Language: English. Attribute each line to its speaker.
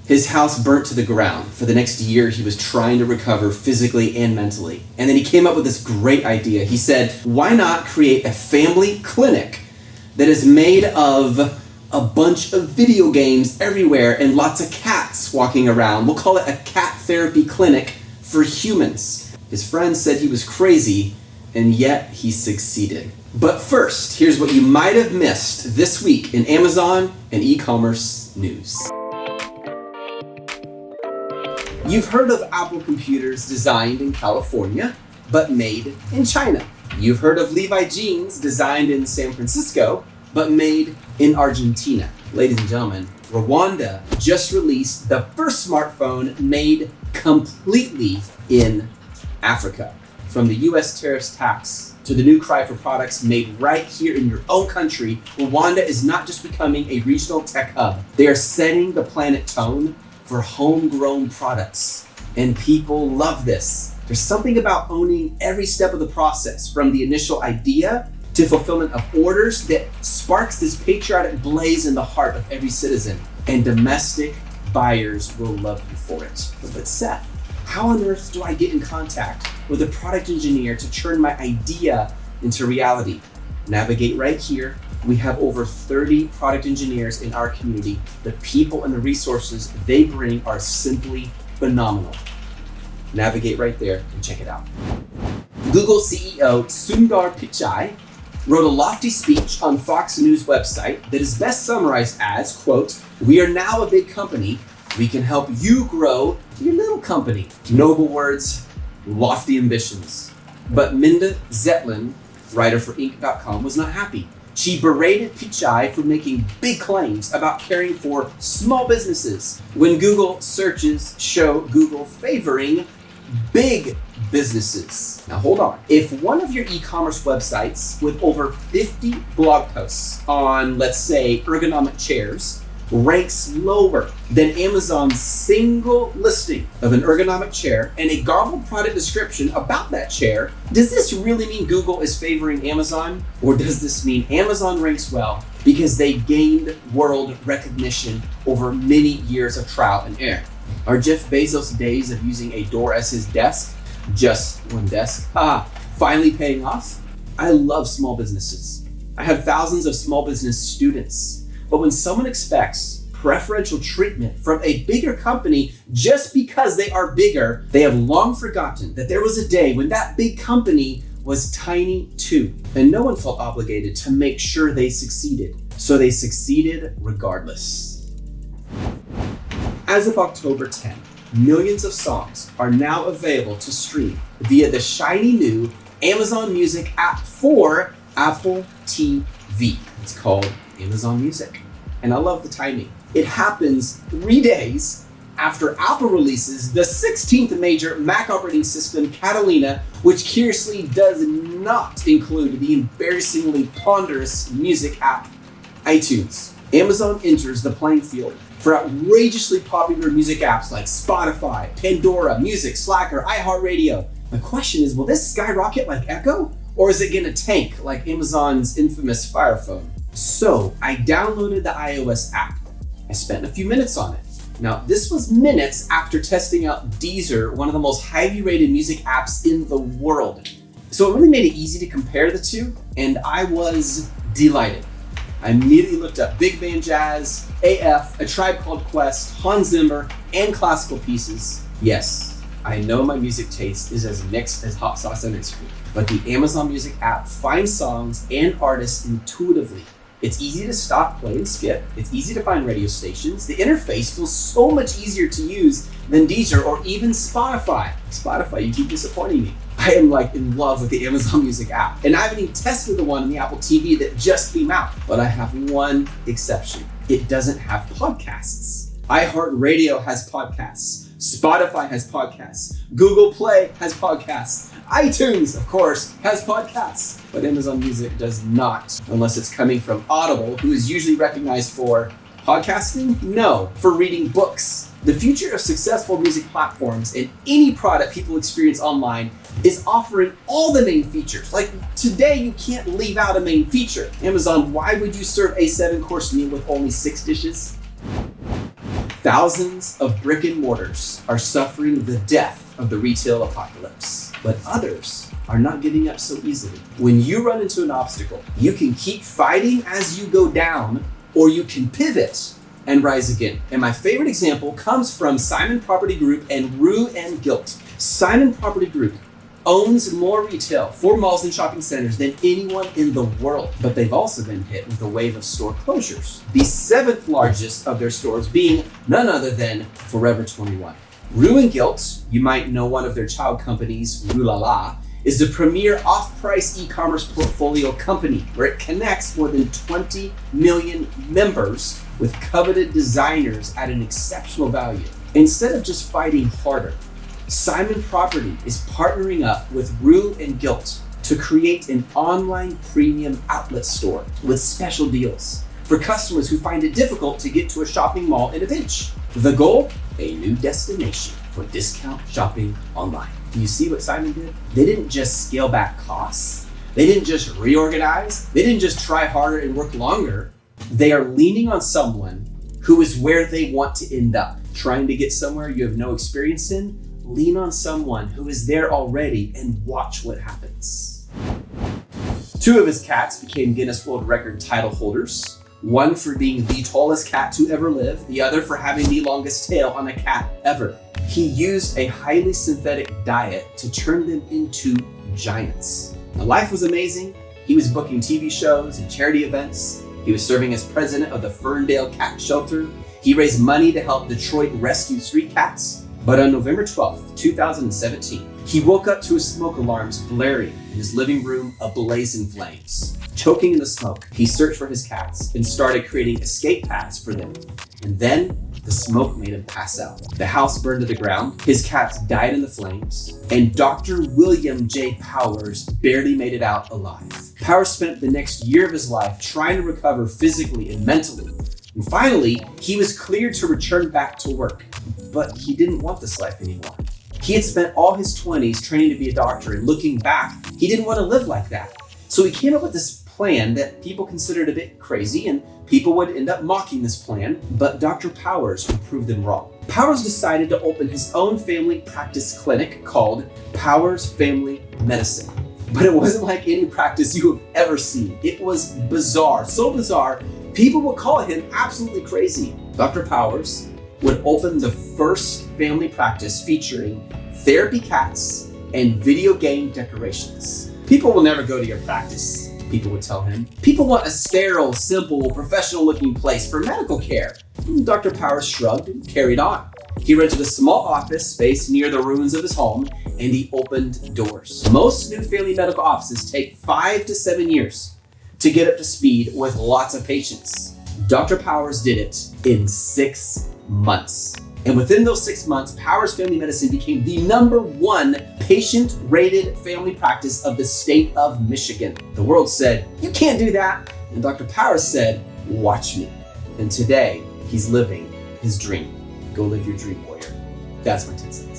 Speaker 1: His house burnt to the ground. For the next year, he was trying to recover physically and mentally. And then he came up with this great idea. He said, why not create a family clinic that is made of a bunch of video games everywhere and lots of cats walking around. We'll call it a cat therapy clinic for humans. His friends said he was crazy, and yet he succeeded. But first, here's what you might have missed this week in Amazon and e-commerce news. You've heard of Apple computers designed in California, but made in China. You've heard of Levi jeans designed in San Francisco, but made in Argentina. Ladies and gentlemen, Rwanda just released the first smartphone made completely in Africa. From the US tariffs tax to the new cry for products made right here in your own country, Rwanda is not just becoming a regional tech hub. They are setting the planet tone for homegrown products. And people love this. There's something about owning every step of the process, from the initial idea to fulfillment of orders, that sparks this patriotic blaze in the heart of every citizen. And domestic buyers will love you for it. But Seth, how on earth do I get in contact with a product engineer to turn my idea into reality? Navigate right here. We have over 30 product engineers in our community. The people and the resources they bring are simply phenomenal. Navigate right there and check it out. Google CEO Sundar Pichai wrote a lofty speech on Fox News website that is best summarized as, quote, "We are now a big company. We can help you grow your little company." Noble words, lofty ambitions. But Minda Zetlin, writer for Inc.com, was not happy. She berated Pichai for making big claims about caring for small businesses when Google searches show Google favoring big businesses. Now hold on. If one of your e-commerce websites with over 50 blog posts on, let's say, ergonomic chairs ranks lower than Amazon's single listing of an ergonomic chair and a garbled product description about that chair, does this really mean Google is favoring Amazon? Or does this mean Amazon ranks well because they gained world recognition over many years of trial and error? Are Jeff Bezos' days of using a door as his desk, just one desk, finally paying off? I love small businesses. I have thousands of small business students. But when someone expects preferential treatment from a bigger company just because they are bigger, they have long forgotten that there was a day when that big company was tiny too. And no one felt obligated to make sure they succeeded. So they succeeded regardless. As of October 10, millions of songs are now available to stream via the shiny new Amazon Music app for Apple TV. It's called Amazon Music. And I love the timing. It happens 3 days after Apple releases the 16th major Mac operating system, Catalina, which curiously does not include the embarrassingly ponderous music app, iTunes. Amazon enters the playing field for outrageously popular music apps like Spotify, Pandora, Music, Slacker, iHeartRadio. The question is, will this skyrocket like Echo? Or is it gonna tank like Amazon's infamous Fire Phone? So I downloaded the iOS app. I spent a few minutes on it. Now, this was minutes after testing out Deezer, one of the most highly rated music apps in the world. So it really made it easy to compare the two, and I was delighted. I immediately looked up big band jazz, AF, A Tribe Called Quest, Hans Zimmer, and classical pieces. Yes, I know my music taste is as mixed as hot sauce and ice cream, but the Amazon Music app finds songs and artists intuitively. It's easy to stop, play, and skip. It's easy to find radio stations. The interface feels so much easier to use than Deezer or even Spotify. Spotify, you keep disappointing me. I am in love with the Amazon Music app. And I haven't even tested the one on the Apple TV that just came out. But I have one exception. It doesn't have podcasts. iHeartRadio has podcasts. Spotify has podcasts. Google Play has podcasts. iTunes, of course, has podcasts. But Amazon Music does not, unless it's coming from Audible, who is usually recognized for podcasting? No, for reading books. The future of successful music platforms and any product people experience online is offering all the main features. Like today, you can't leave out a main feature. Amazon, why would you serve a 7-course meal with only 6 dishes? Thousands of brick and mortars are suffering the death of the retail apocalypse, but others are not giving up so easily. When you run into an obstacle, you can keep fighting as you go down, or you can pivot and rise again. And my favorite example comes from Simon Property Group and Rue and Gilt. Simon Property Group owns more retail for malls and shopping centers than anyone in the world, but they've also been hit with a wave of store closures, the 7th largest of their stores being none other than Forever 21. Rue and Gilt, you might know one of their child companies, Rue La La, is the premier off-price e-commerce portfolio company where it connects more than 20 million members with coveted designers at an exceptional value. Instead of just fighting harder, Simon Property is partnering up with Rue and Gilt to create an online premium outlet store with special deals for customers who find it difficult to get to a shopping mall in a pinch. The goal? A new destination for discount shopping online. Do you see what Simon did? They didn't just scale back costs. They didn't just reorganize. They didn't just try harder and work longer. They are leaning on someone who is where they want to end up. Trying to get somewhere you have no experience in? Lean on someone who is there already and watch what happens. 2 of his cats became Guinness World Record title holders. One for being the tallest cat to ever live, the other for having the longest tail on a cat ever. He used a highly synthetic diet to turn them into giants. Now, life was amazing. He was booking TV shows and charity events. He was serving as president of the Ferndale Cat Shelter. He raised money to help Detroit rescue street cats. But on November 12th, 2017, he woke up to his smoke alarms blaring in his living room ablaze in flames. Choking in the smoke, he searched for his cats and started creating escape paths for them. And then the smoke made him pass out. The house burned to the ground, his cats died in the flames, and Dr. William J. Powers barely made it out alive. Powers spent the next year of his life trying to recover physically and mentally. And finally, he was cleared to return back to work, but he didn't want this life anymore. He had spent all his 20s training to be a doctor, and looking back, he didn't want to live like that. So he came up with this plan that people considered a bit crazy, and people would end up mocking this plan, but Dr. Powers would prove them wrong. Powers decided to open his own family practice clinic called Powers Family Medicine. But it wasn't like any practice you have ever seen. It was bizarre, so bizarre, people would call him absolutely crazy. Dr. Powers would open the first family practice featuring therapy cats and video game decorations. People will never go to your practice, people would tell him. People want a sterile, simple, professional-looking place for medical care. Dr. Powers shrugged and carried on. He rented a small office space near the ruins of his home, and he opened doors. Most new family medical offices take 5 to 7 years to get up to speed with lots of patients. Dr. Powers did it in 6 months. And within those 6 months, Powers Family Medicine became the #1 patient-rated family practice of the state of Michigan. The world said, "You can't do that." And Dr. Powers said, "Watch me." And today, he's living his dream. Go live your dream, warrior. That's my 10 cents.